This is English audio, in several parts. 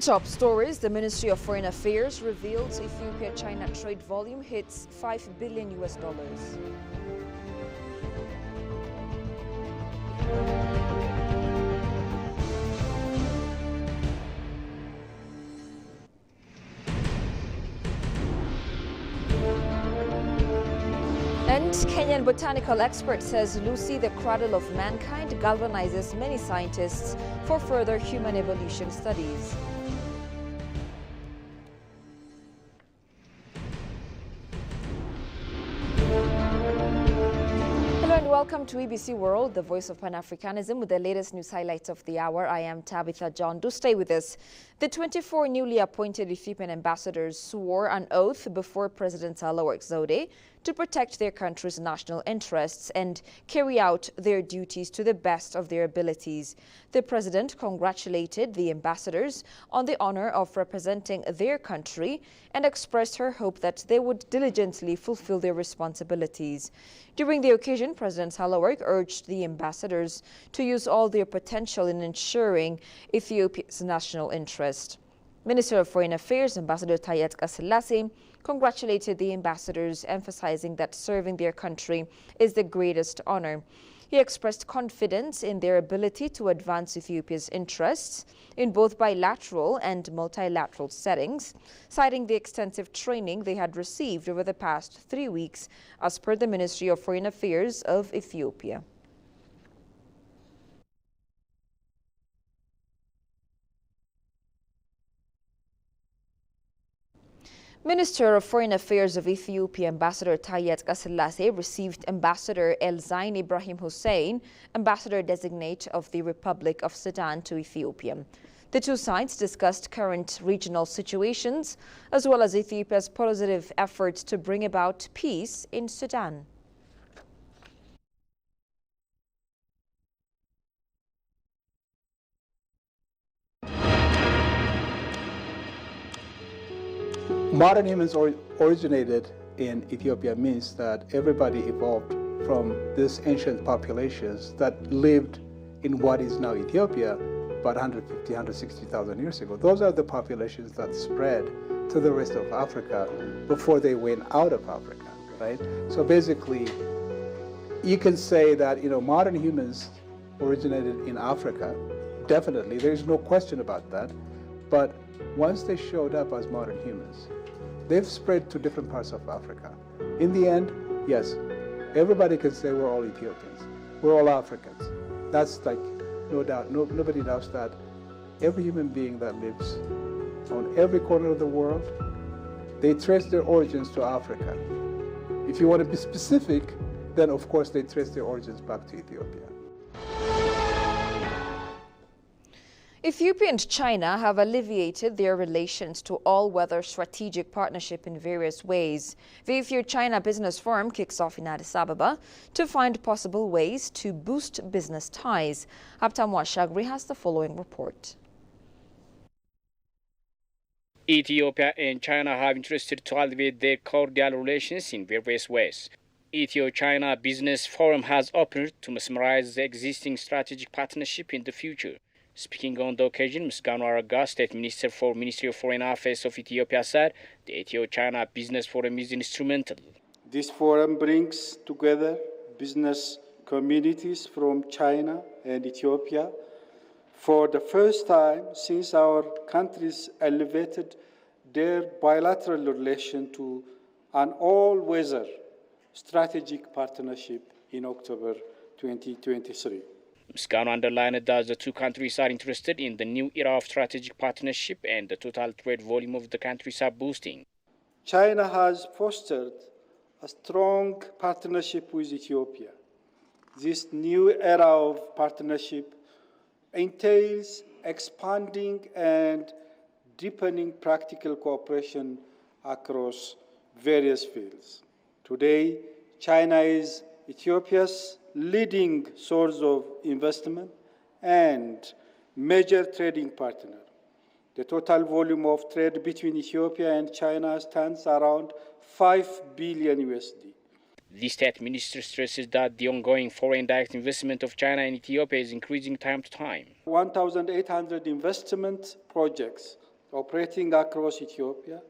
top stories, the Ministry of Foreign Affairs reveals Ethiopia-China trade volume hits $5 billion. And Kenyan botanical expert says Lucy, the cradle of mankind, galvanizes many scientists for further human evolution studies. Hello and welcome to EBC World, the voice of Pan-Africanism, with the latest news highlights of the hour. I am Tabitha John. Do stay with us. The 24 newly appointed Ethiopian ambassadors swore an oath before President Sahle-Work Zewde to protect their country's national interests and carry out their duties to the best of their abilities. The president congratulated the ambassadors on the honor of representing their country and expressed her hope that they would diligently fulfill their responsibilities. During the occasion, President Sahle-Work urged the ambassadors to use all their potential in ensuring Ethiopia's national interest. Minister of Foreign Affairs, Ambassador Taye Atqassilase, congratulated the ambassadors, emphasizing that serving their country is the greatest honor. He expressed confidence in their ability to advance Ethiopia's interests in both bilateral and multilateral settings, citing the extensive training they had received over the past 3 weeks, as per the Ministry of Foreign Affairs of Ethiopia. Minister of Foreign Affairs of Ethiopia, Ambassador Taye Atqassilase, received Ambassador Elzain Ibrahim Hussein, Ambassador-designate of the Republic of Sudan to Ethiopia. The two sides discussed current regional situations, as well as Ethiopia's positive efforts to bring about peace in Sudan. Modern humans originated in Ethiopia means that everybody evolved from these ancient populations that lived in what is now Ethiopia about 150, 160,000 years ago. Those are the populations that spread to the rest of Africa before they went out of Africa, right? So basically, you can say that, modern humans originated in Africa. Definitely, there's no question about that. But once they showed up as modern humans, they've spread to different parts of Africa. In the end, yes, everybody can say we're all Ethiopians. We're all Africans. That's like, no doubt, nobody doubts that. Every human being that lives on every corner of the world, they trace their origins to Africa. If you want to be specific, then of course they trace their origins back to Ethiopia. Ethiopia and China have alleviated their relations to all-weather strategic partnership in various ways. The Ethio-China Business Forum kicks off in Addis Ababa to find possible ways to boost business ties. Haptamu Ashagri has the following report. Ethiopia and China have interested to elevate their cordial relations in various ways. Ethio-China Business Forum has opened to mesmerize the existing strategic partnership in the future. Speaking on the occasion, Misganu Aragga, State Minister for Ministry of Foreign Affairs of Ethiopia, said the Ethio-China Business Forum is instrumental. This forum brings together business communities from China and Ethiopia for the first time since our countries elevated their bilateral relation to an all-weather strategic partnership in October 2023. Misganu underlined that the two countries are interested in the new era of strategic partnership and the total trade volume of the countries are boosting. China has fostered a strong partnership with Ethiopia. This new era of partnership entails expanding and deepening practical cooperation across various fields. Today, China is Ethiopia's leading source of investment and major trading partner. The total volume of trade between Ethiopia and China stands around $5 billion USD. The state minister stresses that the ongoing foreign direct investment of China in Ethiopia is increasing time to time. 1,800 investment projects operating across Ethiopia,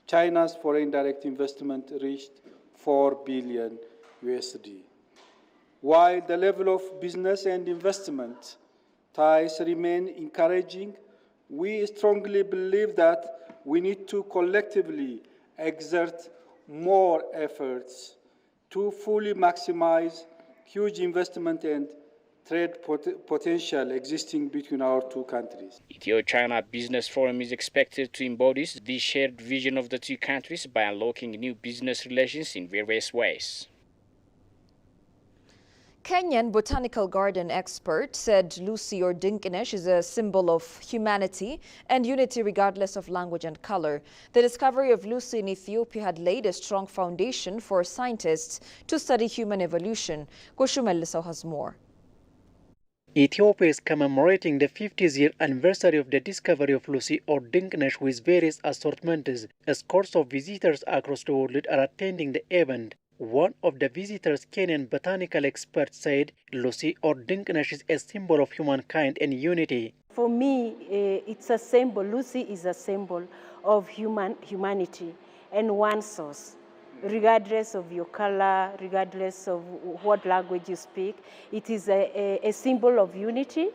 China's foreign direct investment reached 4 billion USD. While the level of business and investment ties remain encouraging, we strongly believe that we need to collectively exert more efforts to fully maximize huge investment and trade potential existing between our two countries. Ethio-China Business Forum is expected to embody the shared vision of the two countries by unlocking new business relations in various ways. Kenyan botanical garden expert said Lucy or Dinkinesh is a symbol of humanity and unity regardless of language and color. The discovery of Lucy in Ethiopia had laid a strong foundation for scientists to study human evolution. Goshumellisau has more. Ethiopia is commemorating the 50th year anniversary of the discovery of Lucy or Dinkinesh with various assortments. Scores of visitors across the world are attending the event. One of the visitors, Kenyan botanical expert, said Lucy or Dinkinesh is a symbol of humankind and unity. For me, it's a symbol. Lucy is a symbol of humanity and one source. Regardless of your color, regardless of what language you speak, it is a symbol of unity.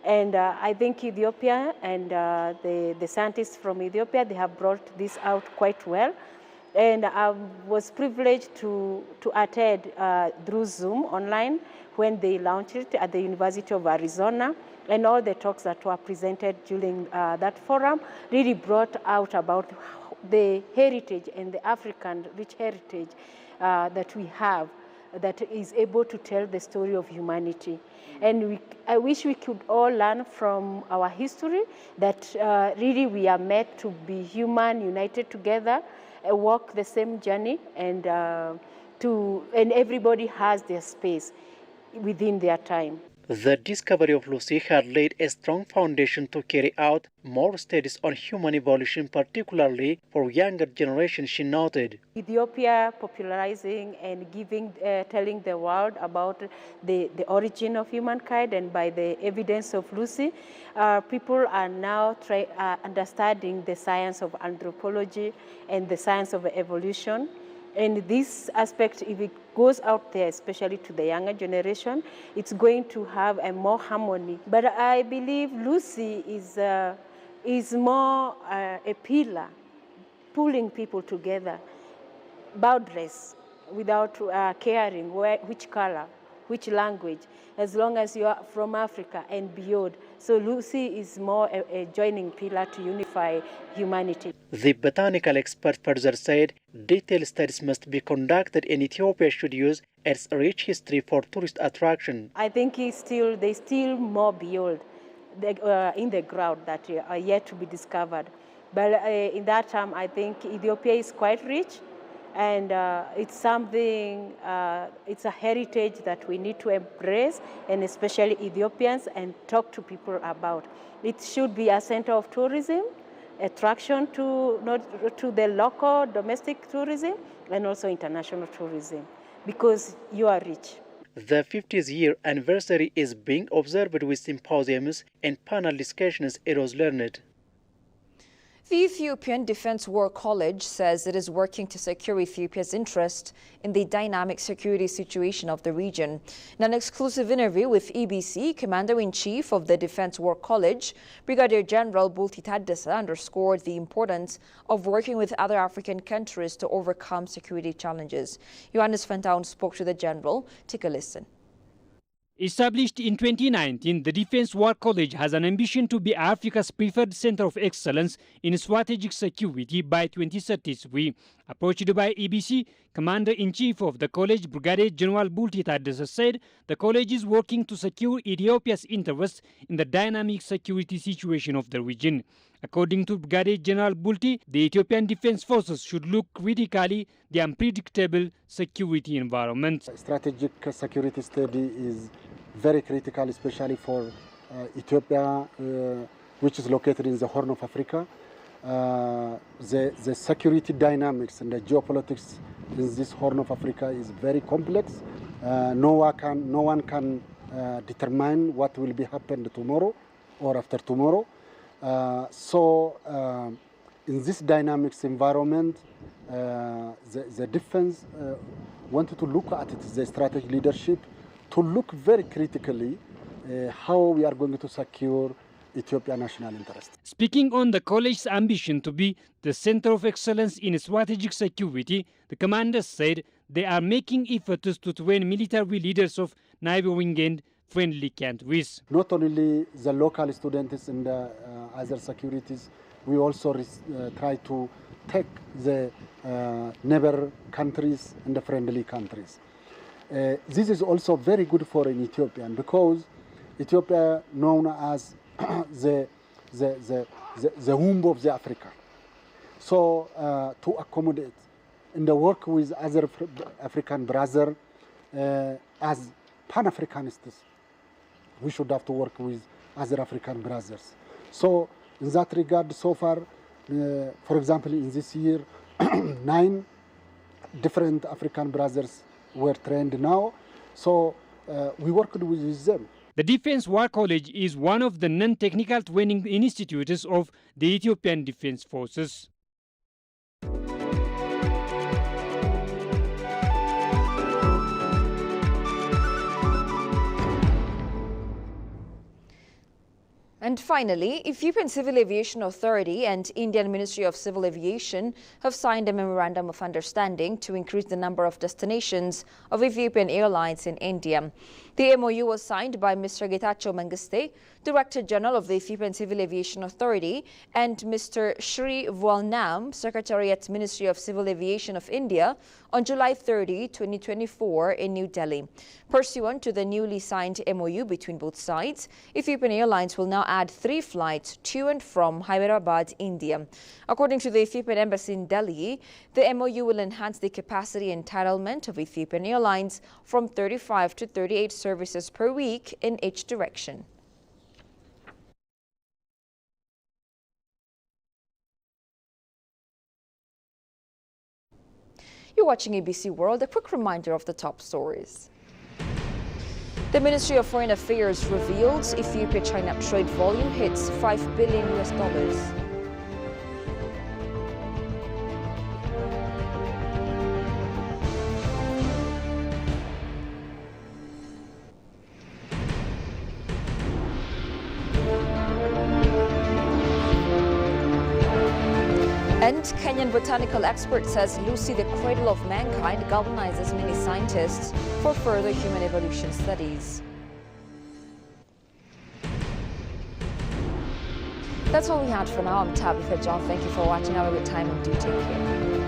And I think Ethiopia and the scientists from Ethiopia, they have brought this out quite well. And I was privileged to attend through Zoom online when they launched it at the University of Arizona. And all the talks that were presented during that forum really brought out about the heritage and the African rich heritage that we have that is able to tell the story of humanity. And I wish we could all learn from our history that really we are meant to be human, united together, walk the same journey, and everybody has their space within their time. The discovery of Lucy had laid a strong foundation to carry out more studies on human evolution, particularly for younger generations, she noted. Ethiopia popularizing and telling the world about the origin of humankind, and by the evidence of Lucy, people are now understanding the science of anthropology and the science of evolution. And this aspect, if it goes out there, especially to the younger generation, it's going to have a more harmony. But I believe Lucy is more a pillar, pulling people together, boundless, without caring which color, which language, as long as you are from Africa and beyond. So Lucy is more a joining pillar to unify humanity. The botanical expert further said detailed studies must be conducted and Ethiopia should use its rich history for tourist attraction. I think there's still more beyond in the ground that are yet to be discovered. But in that time, I think Ethiopia is quite rich. And it's something, it's a heritage that we need to embrace, and especially Ethiopians, and talk to people about. It should be a center of tourism, attraction to the local domestic tourism, and also international tourism, because you are rich. The 50th year anniversary is being observed with symposiums and panel discussions, it was learned. The Ethiopian Defense War College says it is working to secure Ethiopia's interest in the dynamic security situation of the region. In an exclusive interview with EBC, Commander-in-Chief of the Defense War College, Brigadier General Bulti Taddese, underscored the importance of working with other African countries to overcome security challenges. Johannes Fantaun spoke to the general. Take a listen. Established in 2019, the Defense War College has an ambition to be Africa's preferred center of excellence in strategic security by 2033. Approached by EBC, Commander-in-Chief of the college, Brigadier General Bulti Taddese, said the college is working to secure Ethiopia's interests in the dynamic security situation of the region. According to Brigadier General Bulti, the Ethiopian Defense Forces should look critically the unpredictable security environment. Strategic security study is very critical, especially for Ethiopia, which is located in the Horn of Africa. The security dynamics and the geopolitics in this Horn of Africa is very complex. No one can determine what will be happened tomorrow or after tomorrow. In this dynamics environment, the defense wanted to look at it, the strategic leadership, to look very critically how we are going to secure Ethiopia's national interest. Speaking on the college's ambition to be the center of excellence in strategic security, the commanders said they are making efforts to train military leaders of neighboring and friendly countries. Not only the local students in the other securities, we also try to take the neighbor countries and the friendly countries. This is also very good for an Ethiopian because Ethiopia known as the womb of the Africa. So to accommodate in the work with other African brothers as Pan-Africanists, we should have to work with other African brothers. So in that regard, so far, for example, in this year, 9 different African brothers were trained now. So we worked with them. The Defense War College is one of the non-technical training institutes of the Ethiopian Defense Forces. And finally, Ethiopian Civil Aviation Authority and Indian Ministry of Civil Aviation have signed a memorandum of understanding to increase the number of destinations of Ethiopian Airlines in India. The MOU was signed by Mr. Getachew Mengiste, Director General of the Ethiopian Civil Aviation Authority, and Mr. Shri Vualnam, Secretary at Ministry of Civil Aviation of India, on July 30, 2024 in New Delhi. Pursuant to the newly signed MOU between both sides, Ethiopian Airlines will now add 3 flights to and from Hyderabad, India. According to the Ethiopian Embassy in Delhi, the MOU will enhance the capacity entitlement of Ethiopian Airlines from 35 to 38 services per week in each direction. You're watching ABC World. A quick reminder of the top stories. The Ministry of Foreign Affairs revealed Ethiopia-China trade volume hits $5 billion. And Kenyan botanical expert says Lucy, the cradle of mankind, galvanizes many scientists for further human evolution studies. That's all we had for now. I'm Tabitha John. Thank you for watching. Have a good time and do take care.